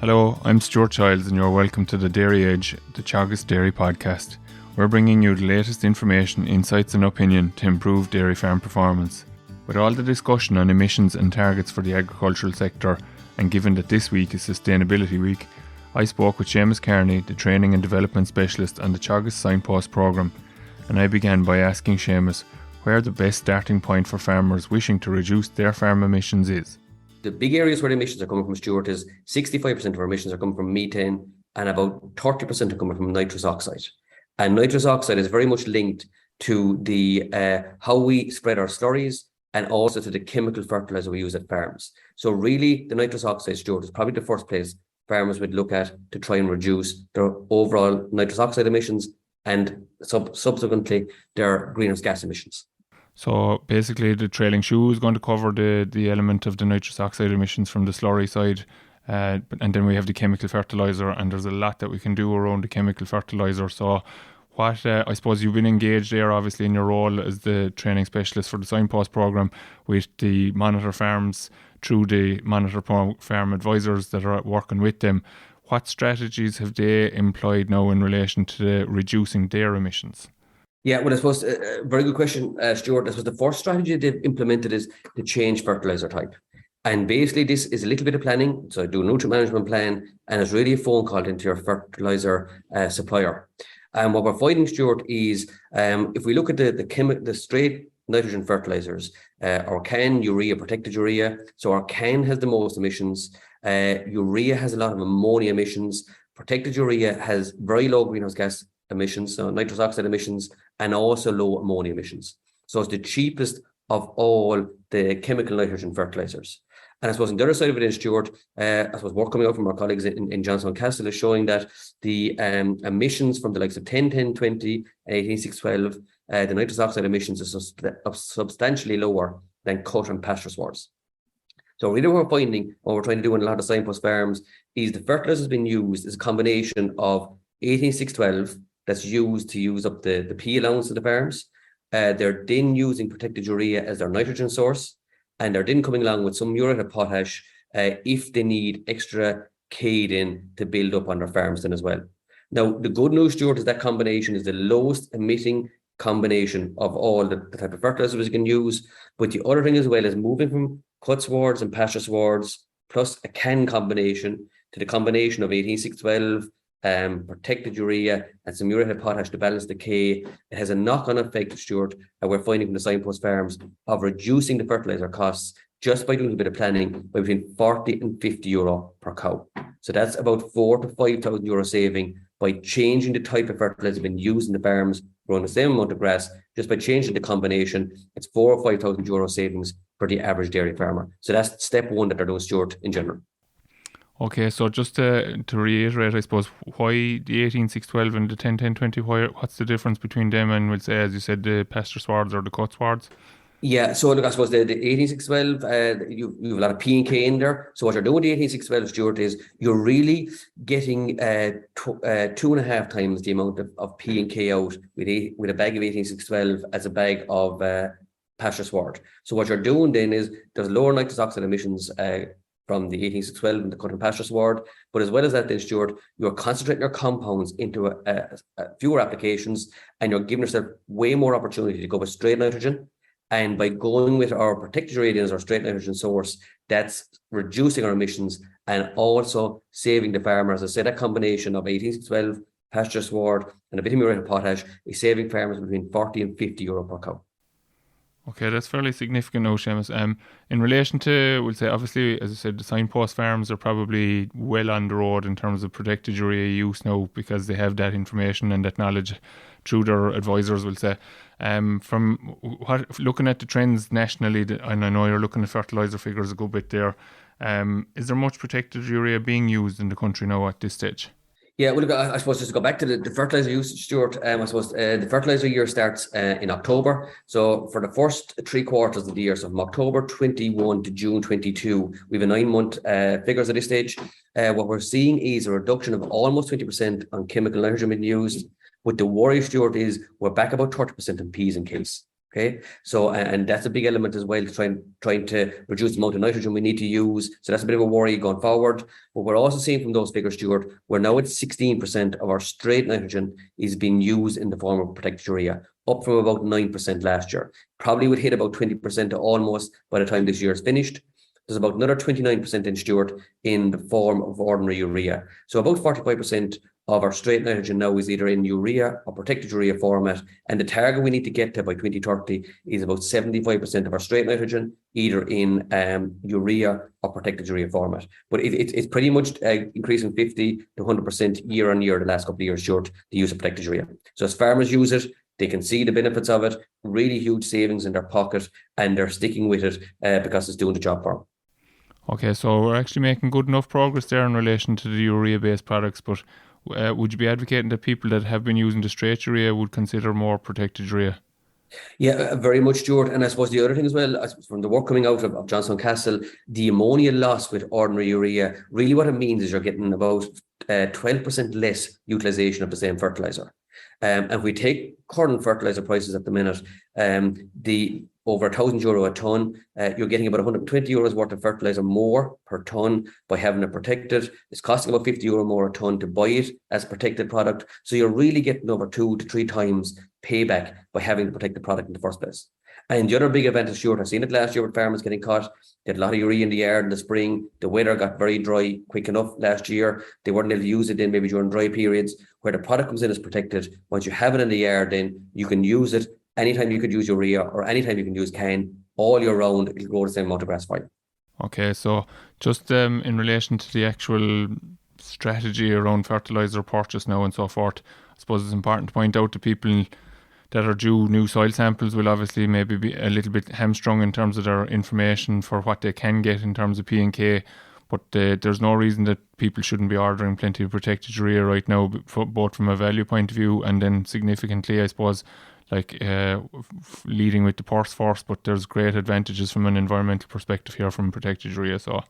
Hello, I'm Stuart Childs and you're welcome to the Dairy Edge, the Teagasc Dairy Podcast. We're bringing you the latest information, insights and opinion to improve dairy farm performance. With all the discussion on emissions and targets for the agricultural sector, and given that this week is Sustainability Week, I spoke with Seamus Kearney, the Training and Development Specialist on the Teagasc Signpost Programme, and I began by asking Seamus where the best starting point for farmers wishing to reduce their farm emissions is. The big areas where the emissions are coming from, Stuart, is 65% of our emissions are coming from methane and about 30% are coming from nitrous oxide. And nitrous oxide is very much linked to the how we spread our slurries and also to the chemical fertiliser we use at farms. So really, the nitrous oxide, Stuart, is probably the first place farmers would look at to try and reduce their overall nitrous oxide emissions and subsequently their greenhouse gas emissions. So basically the trailing shoe is going to cover the element of the nitrous oxide emissions from the slurry side, and then we have the chemical fertiliser, and there's a lot that we can do around the chemical fertiliser. So what I suppose you've been engaged there obviously in your role as the training specialist for the Signpost Programme with the Monitor Farms through the Monitor Farm advisors that are working with them. What strategies have they employed now in relation to reducing their emissions? Yeah, well, I suppose very good question, Stuart. I suppose the first strategy they've implemented is to change fertiliser type. And basically this is a little bit of planning. So I do a nutrient management plan and it's really a phone call into your fertiliser supplier. And what we're finding, Stuart, is if we look at the straight nitrogen fertilisers, our CAN, urea, protected urea. So our CAN has the most emissions. Urea has a lot of ammonia emissions. Protected urea has very low greenhouse gas emissions, so nitrous oxide emissions, and also low ammonia emissions. So it's the cheapest of all the chemical nitrogen fertilizers. And I suppose on the other side of it is, Stuart, I suppose work coming out from our colleagues in Johnson Castle is showing that the emissions from the likes of 10, 10, 20, and 18, 6, 12, the nitrous oxide emissions are substantially lower than cut and pasture swards. So really what we're finding, what we're trying to do in a lot of signpost farms, is the fertilizers being used is a combination of 18, 6, 12, that's used to use up the P allowance of the farms. They're then using protected urea as their nitrogen source, and they're then coming along with some urea potash if they need extra K in to build up on their farms then as well. Now, the good news, Stuart, is that combination is the lowest emitting combination of all the type of fertilizers we can use. But the other thing as well is moving from cut swards and pasture swards plus a CAN combination to the combination of 18, 6, 12, protected urea and some urea potash to balance the K. It has a knock-on effect, Stuart, that we're finding from the signpost farms of reducing the fertiliser costs just by doing a bit of planning by between 40 and 50 euro per cow. So that's about 4,000 to 5,000 euro saving by changing the type of fertiliser being used in the farms, growing the same amount of grass. Just by changing the combination, it's 4,000 or 5,000 euro savings for the average dairy farmer. So that's step one that they're doing, Stuart, in general. Okay, so just to reiterate, I suppose, why the 18, 6, 12 and the 10, 10, 20, what's the difference between them and, we'll say, as you said, the pasture swards or the cut swards? Yeah, so look, I suppose the 18, 6, 12, you have a lot of P and K in there. So what you're doing with the 18, 6, 12, Stuart, is you're really getting 2.5 times the amount of P and K out with a bag of 18, 6, 12 as a bag of pasture sward. So what you're doing then is there's lower nitrous oxide emissions from the 18, 6, 12 and the cut and pasture sward. But as well as that then, Stuart, you're concentrating your compounds into fewer applications and you're giving yourself way more opportunity to go with straight nitrogen. And by going with our protected urea as our straight nitrogen source, that's reducing our emissions and also saving the farmer. As I said, that combination of 18, 6, 12, pasture sward and a bit of urea and potash is saving farmers between 40 and 50 euro per cow. Okay, that's fairly significant now, Seamus. In relation to, we'll say, obviously, as I said, the signpost farms are probably well on the road in terms of protected urea use now because they have that information and that knowledge through their advisors, we'll say. From looking at the trends nationally, and I know you're looking at fertiliser figures a good bit there, is there much protected urea being used in the country now at this stage? Yeah, well, I suppose just to go back to the fertiliser usage, Stuart, I suppose the fertiliser year starts in October. So for the first 3 quarters of the year, so from October 21 to June 22, we have a 9-month figures at this stage. What we're seeing is a reduction of almost 20% on chemical nitrogen being used. But the worry, Stuart, is we're back about 30% in P's and K's. Okay, so and that's a big element as well, trying to reduce the amount of nitrogen we need to use. So that's a bit of a worry going forward. But we're also seeing from those figures, Stuart, we're now at 16% of our straight nitrogen is being used in the form of protected urea, up from about 9% last year. Probably would hit about 20% almost by the time this year is finished. There's about another 29% in, Stuart, in the form of ordinary urea. So about 45% of our straight nitrogen now is either in urea or protected urea format. And the target we need to get to by 2030 is about 75% of our straight nitrogen, either in urea or protected urea format. But it's pretty much increasing 50 to 100% year on year the last couple of years, Stuart, the use of protected urea. So as farmers use it, they can see the benefits of it, really huge savings in their pocket, and they're sticking with it because it's doing the job for them. Okay, so we're actually making good enough progress there in relation to the urea-based products, but would you be advocating that people that have been using the straight urea would consider more protected urea? Yeah, very much, Stuart. And I suppose the other thing as well, from the work coming out of Johnson Castle, the ammonia loss with ordinary urea, really what it means is you're getting about 12% less utilisation of the same fertiliser. And if we take current fertiliser prices at the minute, the over €1,000 a tonne, you're getting about €120 worth of fertiliser more per tonne by having it protected. It's costing about €50 more a tonne to buy it as a protected product. So you're really getting over 2 to 3 times payback by having the protected product in the first place. And the other big event, Stuart, I've seen it last year with farmers getting caught. They had a lot of urea in the yard in the spring. The weather got very dry quick enough last year. They weren't able to use it then maybe during dry periods. Where the product comes in as protected, once you have it in the yard, then you can use it anytime you could use urea or anytime you can use CAN all year round. It'll grow the same amount of grass for you. Okay, so just in relation to the actual strategy around fertiliser purchase now and so forth, I suppose it's important to point out to people that are due new soil samples will obviously maybe be a little bit hamstrung in terms of their information for what they can get in terms of P&K, but there's no reason that people shouldn't be ordering plenty of protected urea right now, both from a value point of view and then significantly, I suppose, like leading with the purse first, but there's great advantages from an environmental perspective here from protected urea. So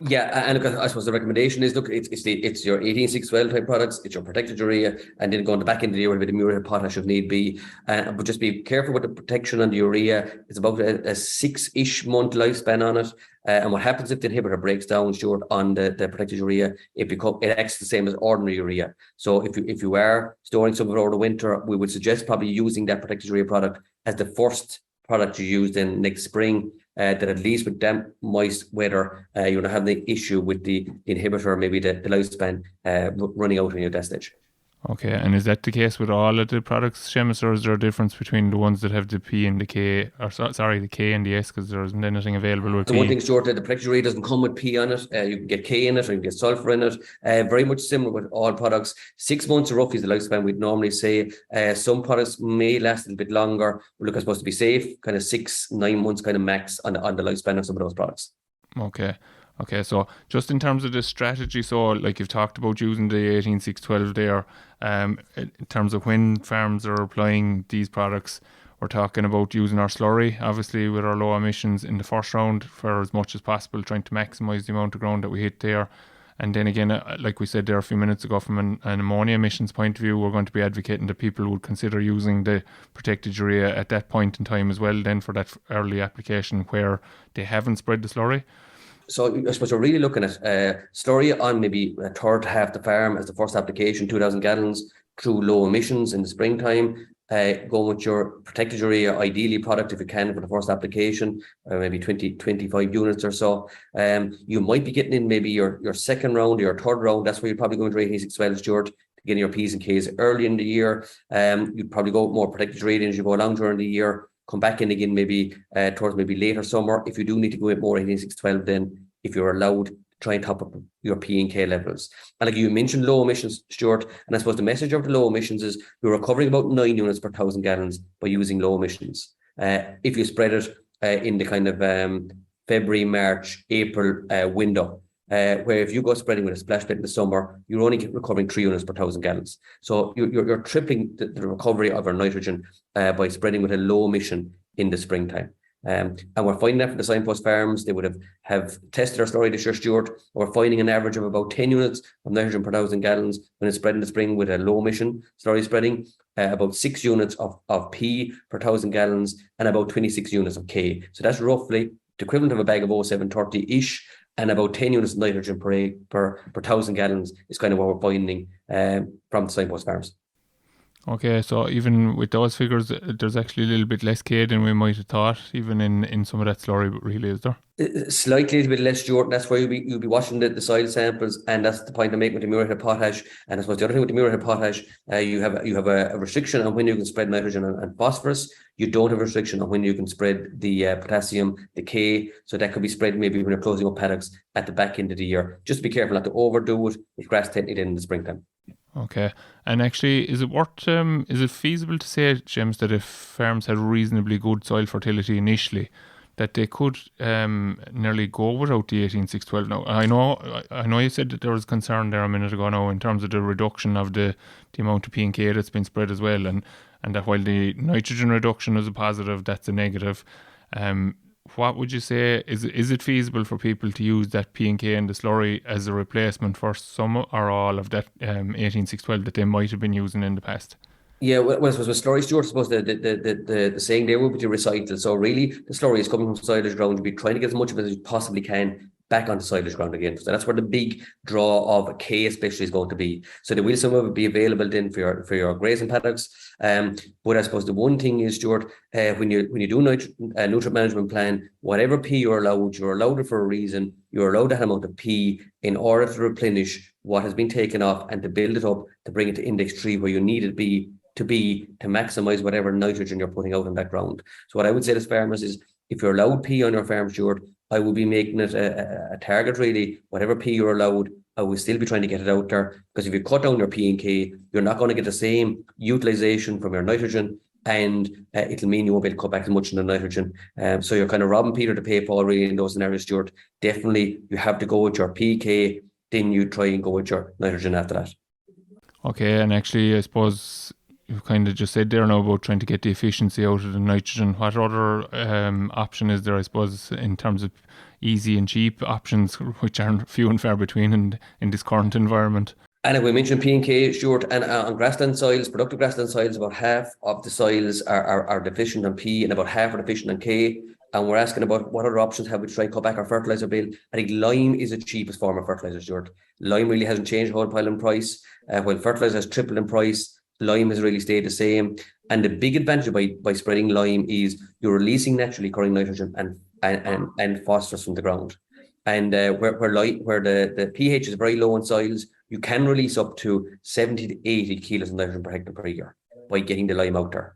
yeah, and look, I suppose the recommendation is, look, it's your 18-6-12 type products, it's your protected urea, and then going to back into the year with a bit of urea potash if need be. But just be careful with the protection on the urea. It's about a 6-ish month lifespan on it. And what happens if the inhibitor breaks down, Stuart, on the protected urea, it acts the same as ordinary urea. So if you are storing some of it over the winter, we would suggest probably using that protected urea product as the first product you use then next spring. That at least with damp, moist weather, you're not having the issue with the inhibitor, maybe the lifespan running out on you at that stage. okay, and is that the case with all of the products, Seamus, or is there a difference between the ones that have the P and the K, or sorry, the K and the S, because there isn't anything available with So P? one thing, Stuart, that the protected urea doesn't come with P on it. You can get K in it, or you can get sulfur in it. Very much similar with all products. 6 months roughly is the lifespan we'd normally say. Some products may last a little bit longer. We're looking supposed to be safe, kind of 6-9 months kind of max on the lifespan of some of those products. Okay, so just in terms of the strategy, so like you've talked about using the 18-6-12 there, in terms of when farms are applying these products, we're talking about using our slurry, obviously with our low emissions in the first round for as much as possible, trying to maximise the amount of ground that we hit there. And then again, like we said there a few minutes ago, from an ammonia emissions point of view, we're going to be advocating that people would consider using the protected urea at that point in time as well, then for that early application where they haven't spread the slurry. So I suppose we're really looking at slurry on maybe a third half the farm as the first application, 2,000 gallons through low emissions in the springtime. Going with your protected urea, ideally product if you can for the first application, maybe 20-25 units or so. You might be getting in maybe your second round or your third round. That's where you're probably going to 18-6-12, Stuart, getting your P's and K's early in the year. You'd probably go with more protected urea as you go along during the year. Come back in again maybe towards maybe later summer. If you do need to go with more 18-6-12, then if you're allowed, try and top up your P and K levels. And like you mentioned low emissions, Stuart, and I suppose the message of the low emissions is you're recovering about 9 units per 1,000 gallons by using low emissions. If you spread it in the kind of February, March, April window, where if you go spreading with a splash bed in the summer, you're only recovering 3 units per 1,000 gallons. So you're tripling the recovery of our nitrogen by spreading with a low emission in the springtime. And we're finding that for the Signpost farms, they would have tested our slurry this year, Stuart. We're finding an average of about 10 units of nitrogen per 1,000 gallons when it's spread in the spring with a low emission slurry spreading, about 6 units of P per 1,000 gallons, and about 26 units of K. So that's roughly the equivalent of a bag of 0730-ish, and about 10 units of nitrogen per 1,000 gallons is kind of what we're finding from the Signpost farms. Okay, so even with those figures, there's actually a little bit less K than we might have thought, even in some of that slurry, really, is there? Slightly a little bit less, Stuart. That's why you'll be watching the soil samples, and that's the point I make with the muriate potash. And I suppose the other thing with the muriate potash, you have a restriction on when you can spread nitrogen and phosphorus. You don't have a restriction on when you can spread the potassium, the K. So that could be spread maybe when you're closing up paddocks at the back end of the year. Just be careful not to overdo it with grass tetany in the springtime. Okay, and actually, is it feasible to say, James, that if farms had reasonably good soil fertility initially, that they could nearly go without the 18612? Now, I know you said that there was concern there a minute ago now in terms of the reduction of the amount of P and K that's been spread as well, and that while the nitrogen reduction is a positive, that's a negative. What would you say, is it feasible for people to use that P and K in the slurry as a replacement for some or all of that 18612 that they might have been using in the past? Yeah, well, with slurry, Stuart, I suppose the saying there would be to recycle. So really, the slurry is coming from silage ground. You'll be trying to get as much of it as you possibly can back onto silage ground again. So that's where the big draw of K especially is going to be. So there will some of it be available then for your grazing paddocks. But I suppose the one thing is, Stuart, when you do nutrient management plan, whatever P you're allowed it for a reason. You're allowed that amount of P in order to replenish what has been taken off and to build it up to bring it to index 3 where you need it to maximize whatever nitrogen you're putting out on that ground. So what I would say to farmers is, if you're allowed P on your farm, Stuart, I will be making it a target, really. Whatever P you're allowed, I will still be trying to get it out there, because if you cut down your P and K, you're not going to get the same utilization from your nitrogen, and it'll mean you won't be able to cut back as much in the nitrogen. So you're kind of robbing Peter to pay Paul, really, in those scenarios, Stuart. Definitely, you have to go with your PK, then you try and go with your nitrogen after that. Okay, and actually, I suppose you've kind of just said there now about trying to get the efficiency out of the nitrogen. What other option is there, I suppose, in terms of easy and cheap options, which are few and far between in this current environment? And we mentioned P and K, Stuart, and on grassland soils, productive grassland soils, about half of the soils are deficient on P and about half are deficient on K. And we're asking about what other options have we to try and cut back our fertiliser bill. I think lime is the cheapest form of fertiliser, Stuart. Lime really hasn't changed a whole pile in price. While fertiliser has tripled in price, lime has really stayed the same. And the big advantage by spreading lime is you're releasing naturally occurring nitrogen and phosphorus from the ground. And where the pH is very low in soils, you can release up to 70 to 80 kilos of nitrogen per hectare per year by getting the lime out there.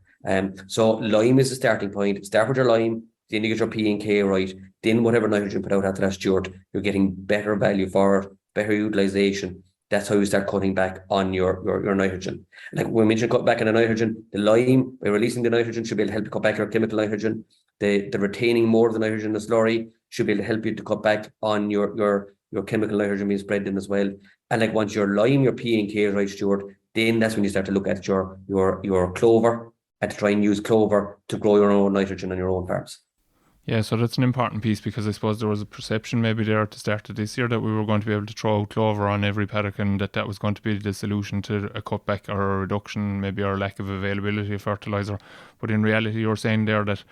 So lime is the starting point. Start with your lime, then you get your P and K right, then whatever nitrogen put out after that, Stuart, you're getting better value for it, better utilization. That's how you start cutting back on your nitrogen. Like we mentioned, cut back on the nitrogen, the lime, by releasing the nitrogen, should be able to help you cut back your chemical nitrogen. The retaining more of the nitrogen in the slurry should be able to help you to cut back on your chemical nitrogen being spread in as well. And like once your lime, your P and K is right, Stuart, then that's when you start to look at your clover and to try and use clover to grow your own nitrogen on your own farms. Yeah, so that's an important piece, because I suppose there was a perception maybe there at the start of this year that we were going to be able to throw out clover on every paddock, and that was going to be the solution to a cutback or a reduction, maybe, or lack of availability of fertiliser. But in reality, you're saying there that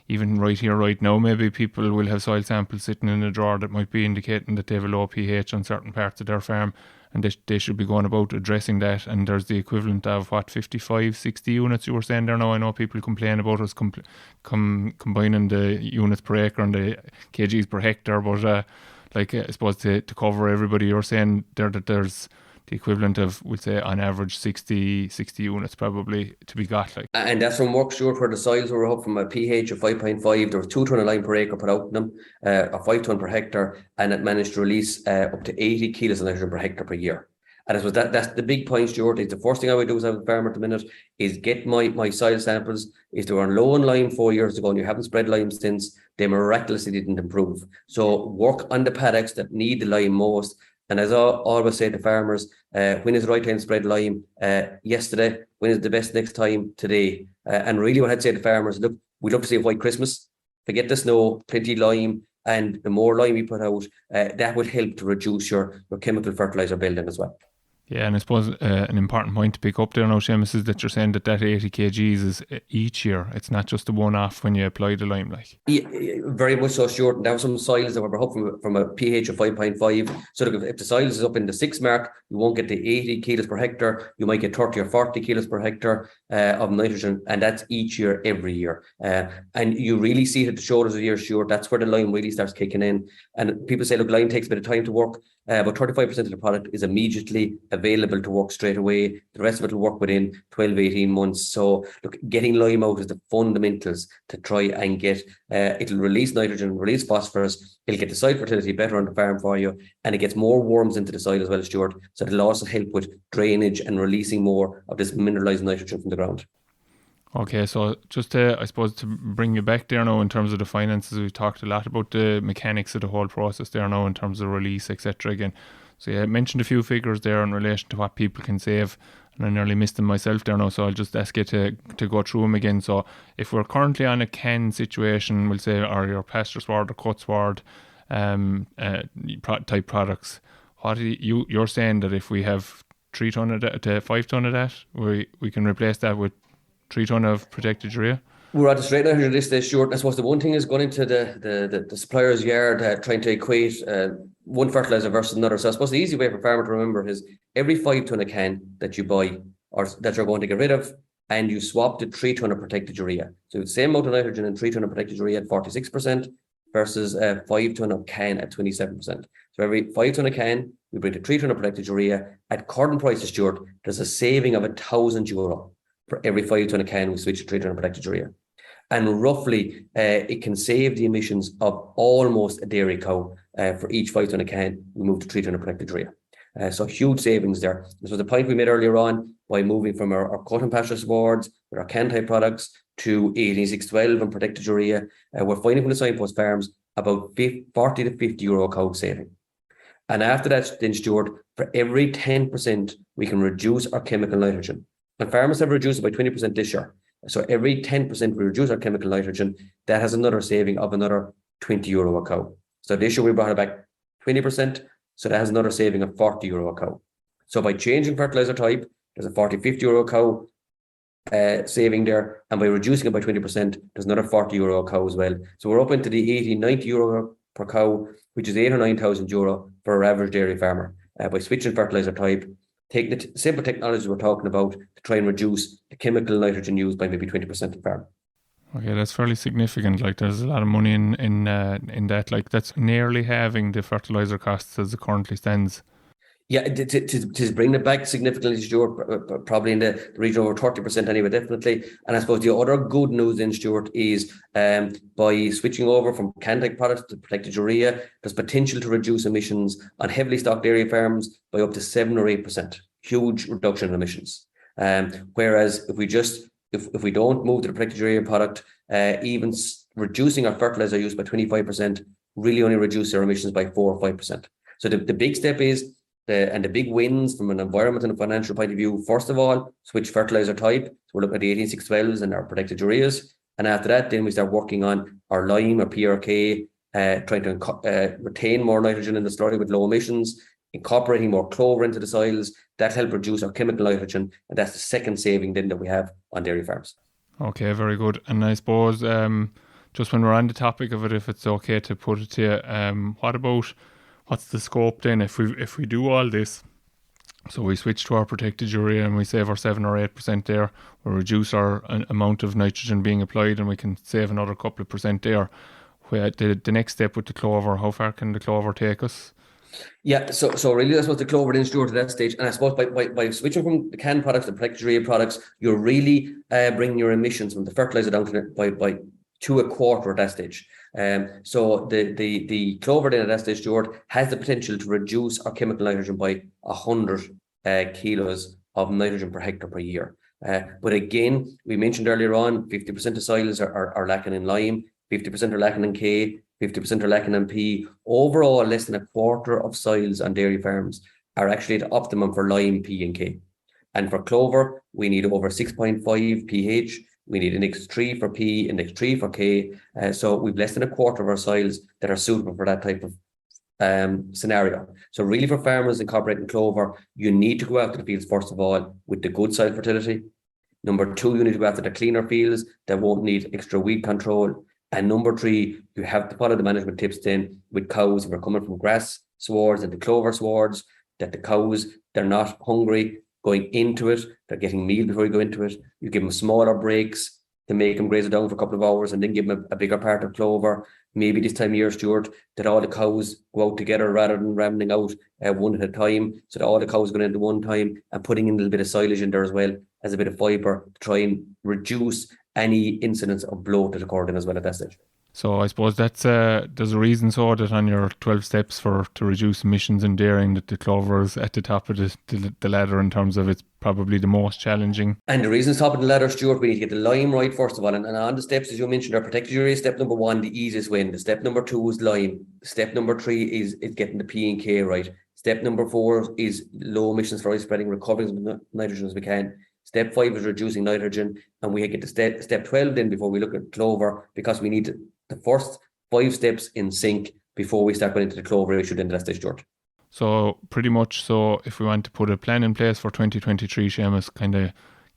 even right here, right now, maybe people will have soil samples sitting in a drawer that might be indicating that they have a low pH on certain parts of their farm, and they should be going about addressing that. And there's the equivalent of 55, 60 units you were saying there now. I know people complain about us combining the units per acre and the kgs per hectare, but I suppose to cover everybody, you're saying there that there's the equivalent of, we'll say, on average 60 units probably to be got. And that's from work, Stuart, where the soils were up from a pH of 5.5. There was 2 ton of lime per acre put out in them, or 5 ton per hectare, and it managed to release up to 80 kilos of nitrogen per hectare per year. And that's the big point, Stuart. Is the first thing I would do as a farmer at the minute is get my soil samples. If they were low on lime 4 years ago and you haven't spread lime since, they miraculously didn't improve. So work on the paddocks that need the lime most. And as I always say to farmers, when is the right time to spread lime? Yesterday. When is the best next time? Today. And really what I'd say to farmers, look, we'd love to see a white Christmas. forget the snow, plenty lime, and the more lime you put out, that will help to reduce your chemical fertiliser building as well. Yeah, and I suppose an important point to pick up there now, Seamus, is that you're saying that 80 kgs is each year. It's not just a one-off when you apply the lime, like. Yeah, very much so, Stuart. There were some soils that were up from a pH of 5.5. So if the soils is up in the 6 mark, you won't get the 80 kilos per hectare. You might get 30 or 40 kilos per hectare of nitrogen, and that's each year, every year. And you really see it at the shoulders of the year, Stuart. That's where the lime really starts kicking in. And people say, look, lime takes a bit of time to work. But 35% of the product is immediately available to work straight away. The rest of it will work within 12, 18 months. So look, getting lime out is the fundamentals to try and get, it'll release nitrogen, release phosphorus, it'll get the soil fertility better on the farm for you, and it gets more worms into the soil as well, Stuart. So it'll also help with drainage and releasing more of this mineralized nitrogen from the ground. Okay, so just to, I suppose, to bring you back there now in terms of the finances, we've talked a lot about the mechanics of the whole process there now in terms of release, etc. again. So yeah, I mentioned a few figures there in relation to what people can save, and I nearly missed them myself there now, so I'll just ask you to go through them again. So if we're currently on a can situation, we'll say, or your pasture sward or cut sward type products, what you're saying that if we have 3 ton of that to 5 ton of that, we can replace that with 3 ton of protected urea? We're at the straight nitrogen this day, Stuart. I suppose the one thing is going into the supplier's yard, trying to equate one fertilizer versus another. So I suppose the easy way for a farmer to remember is every 5 ton of can that you buy or that you're going to get rid of, and you swap the 3 ton of protected urea. So the same amount of nitrogen and 3 ton of protected urea at 46% versus 5 ton of can at 27%. So every 5 ton of can, we bring the 3 ton of protected urea. At current prices, Stuart, there's a saving of €1,000 for every 5 ton of can we switch to 3 ton of protected urea. And roughly, it can save the emissions of almost a dairy cow for each 5 ton of can we move to 3 ton of protected urea. So huge savings there. This was the point we made earlier on by moving from our cut and pasture swards with our can type products to 18612 and protected urea. We're finding from the Signpost farms about 40 to 50 euro cow saving. And after that, then, Stuart, for every 10%, we can reduce our chemical nitrogen. And farmers have reduced it by 20% this year. So every 10% we reduce our chemical nitrogen, that has another saving of another 20 euro a cow. So this year we brought it back 20%. So that has another saving of 40 euro a cow. So by changing fertilizer type, there's a 40, 50 euro a cow saving there. And by reducing it by 20%, there's another 40 euro a cow as well. So we're up into the 80, 90 euro per cow, which is 8 or 9,000 euro for our average dairy farmer by switching fertilizer type. Take the simple technologies we're talking about to try and reduce the chemical nitrogen used by maybe 20% of the farm. Okay, that's fairly significant. Like, there's a lot of money in that. Like, that's nearly halving the fertilizer costs as it currently stands. Yeah, to bring it back significantly, Stuart, probably in the region over 30% anyway, definitely. And I suppose the other good news then, Stuart, is by switching over from can-type products to protected urea, there's potential to reduce emissions on heavily stocked dairy farms by up to 7 or 8%. Huge reduction in emissions. Whereas if we don't move to the protected urea product, even reducing our fertilizer use by 25% really only reduce our emissions by 4 or 5%. So the big step is, and the big wins from an environment and a financial point of view, first of all, switch fertilizer type. So we're looking at the 18612s and our protected ureas. And after that, then we start working on our lime or PRK, trying to retain more nitrogen in the slurry with low emissions, incorporating more clover into the soils. That help reduce our chemical nitrogen. And that's the second saving then that we have on dairy farms. Okay, very good. And I suppose just when we're on the topic of it, if it's okay to put it to you, what's the scope then if we do all this? So we switch to our protected urea and we save our 7 or 8% there. We reduce our amount of nitrogen being applied and we can save another couple of percent there. Where the next step with the clover, how far can the clover take us? Yeah, so really that's what the clover then, Stuart, at that stage. And I suppose by switching from the canned products to protected urea products, you're really bringing your emissions from the fertilizer down to a quarter at that stage. So the clover then at that stage, Stuart, has the potential to reduce our chemical nitrogen by 100 kilos of nitrogen per hectare per year. But again, we mentioned earlier on, 50% of soils are lacking in lime, 50% are lacking in K, 50% are lacking in P. Overall, less than a quarter of soils on dairy farms are actually at optimum for lime, P and K. And for clover, we need over 6.5 pH. We need index 3 for P, index 3 for K. So we've less than a quarter of our soils that are suitable for that type of scenario. So really for farmers incorporating clover, you need to go after the fields first of all with the good soil fertility. Number 2, you need to go after the cleaner fields that won't need extra weed control. And number 3, you have to follow the management tips then with cows. If we're coming from grass swards and the clover swards, that the cows, they're not hungry going into it, they're getting meal before you go into it. You give them smaller breaks to make them graze it down for a couple of hours and then give them a bigger part of clover. Maybe this time of year, Stuart, that all the cows go out together rather than rambling out one at a time, so that all the cows go into one time, and putting in a little bit of silage in there as well as a bit of fibre to try and reduce any incidence of bloat that occurred in as well at that stage. So I suppose that's there's a reason so that on your 12 steps to reduce emissions in dairying, that the clover is at the top of the ladder in terms of it's probably the most challenging. And the reason it's top of the ladder, Stuart, we need to get the lime right first of all. And on the steps, as you mentioned, are protected urea. Step number 1, the easiest win. The step number 2 is lime. Step number 3 is getting the P and K right. Step number 4 is low emissions slurry spreading, recovering as much nitrogen as we can. Step 5 is reducing nitrogen, and we get to step 12 then before we look at clover, because we need the first 5 steps in sync before we start going into the clover issue then. That's the short. So pretty much, so if we want to put a plan in place for 2023, Seamus,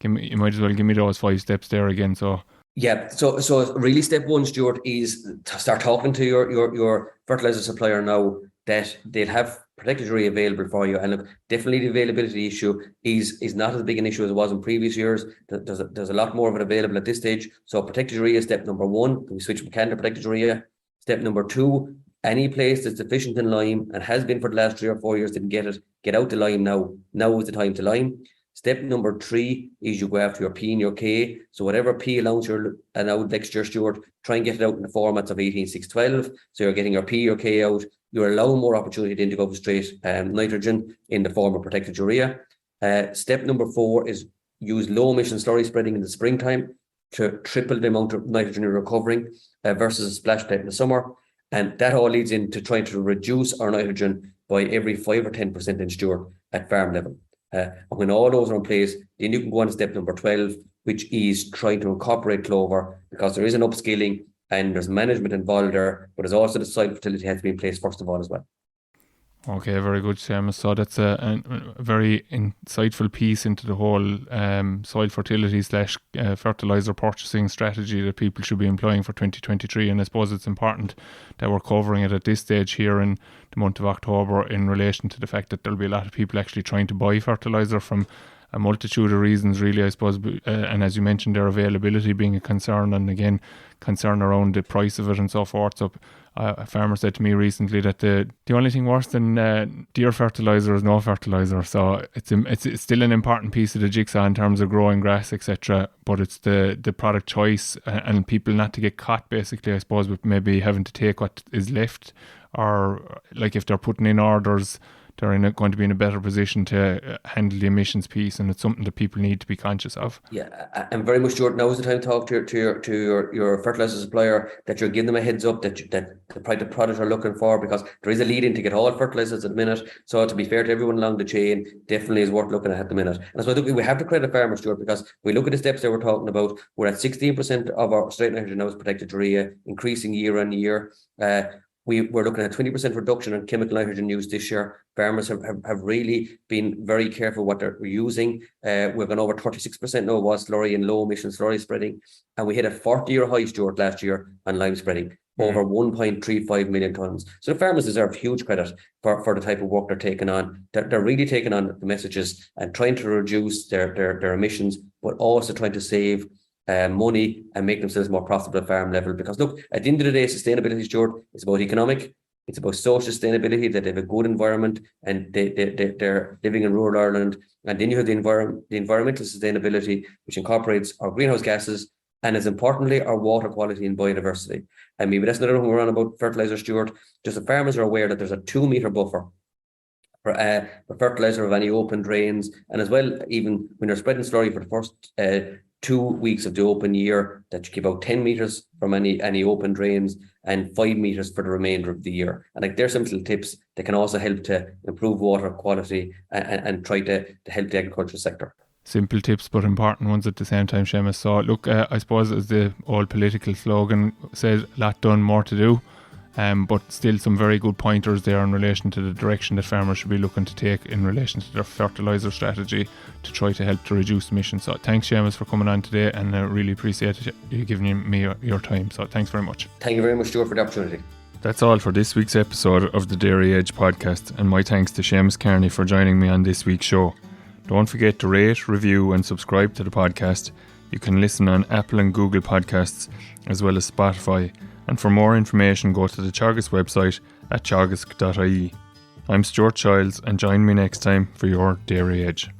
you might as well give me those 5 steps there again. So yeah, so really step 1, Stuart, is to start talking to your fertilizer supplier now that they'll have protected urea available for you. And look, definitely the availability issue is not as big an issue as it was in previous years. There's a lot more of it available at this stage. So protected urea, step number 1, we switch from can to protected urea. Step number 2, any place that's deficient in lime and has been for the last 3 or 4 years didn't get it, get out the lime now. Now is the time to lime. Step number 3 is you go after your P and your K. So whatever P allowance you're allowed next year, Stuart, try and get it out in the formats of 18, 6, 12. So you're getting your P or K out. You're allowing more opportunity then to go for straight nitrogen in the form of protected urea. Step number 4 is use low emission slurry spreading in the springtime to triple the amount of nitrogen you're recovering versus a splash pad in the summer. And that all leads into trying to reduce our nitrogen by every 5 or 10% in Stuart at farm level. And when all those are in place, then you can go on to step number 12, which is trying to incorporate clover, because there is an upscaling and there's management involved there, but there's also the soil fertility has to be in place first of all as well. Okay, very good, Seamus. So that's a very insightful piece into the whole soil fertility / fertiliser purchasing strategy that people should be employing for 2023. And I suppose it's important that we're covering it at this stage here in the month of October in relation to the fact that there'll be a lot of people actually trying to buy fertiliser from a multitude of reasons, really, I suppose. And as you mentioned, their availability being a concern, and again, concern around the price of it and so forth. So a farmer said to me recently that the only thing worse than dear fertiliser is no fertiliser. So it's still an important piece of the jigsaw in terms of growing grass, etc. But it's the product choice and people not to get caught, basically, I suppose, with maybe having to take what is left, or like if they're putting in orders, they're going to be in a better position to handle the emissions piece, and it's something that people need to be conscious of. Yeah, and very much, Stuart, now is the time to talk to your fertilizer supplier, that you're giving them a heads up that the product are looking for, because there is a lead in to get all fertilizers at the minute. So to be fair to everyone along the chain, definitely is worth looking at the minute. And so I think we have to credit farmers, Stuart, because we look at the steps that we're talking about. We're at 16% of our straight nitrogen now is protected urea, increasing year on year. We're looking at 20% reduction in chemical nitrogen use this year. Farmers have really been very careful what they're using. We've gone over 36% now was slurry and low emission slurry spreading. And we hit a 40-year high, Stuart, last year on lime spreading, over 1.35 million tonnes. So the farmers deserve huge credit for the type of work they're taking on. They're really taking on the messages and trying to reduce their emissions, but also trying to save money and make themselves more profitable at farm level. Because look, at the end of the day, sustainability, Stuart, is about economic, it's about social sustainability, that they have a good environment and they're living in rural Ireland. And then you have the environmental sustainability, which incorporates our greenhouse gases and, as importantly, our water quality and biodiversity. And maybe that's another one we're on about fertiliser, Stuart. Just the farmers are aware that there's a 2-metre buffer for fertiliser of any open drains, and as well, even when you're spreading slurry for the first 2 weeks of the open year, that you keep out 10 metres from any open drains and 5 metres for the remainder of the year. And like, there's some little tips that can also help to improve water quality and try to help the agricultural sector. simple tips but important ones at the same time, Seamus. So look, I suppose as the old political slogan says, a lot done, more to do. But still some very good pointers there in relation to the direction that farmers should be looking to take in relation to their fertiliser strategy to try to help to reduce emissions. So thanks, Seamus, for coming on today, and I really appreciate you giving me your time. So thanks very much. Thank you very much, Stuart, for the opportunity. That's all for this week's episode of the Dairy Edge podcast, and my thanks to Seamus Kearney for joining me on this week's show. Don't forget to rate, review and subscribe to the podcast. You can listen on Apple and Google Podcasts as well as Spotify. And for more information, go to the Teagasc website at teagasc.ie. I'm Stuart Childs, and join me next time for your Dairy Edge.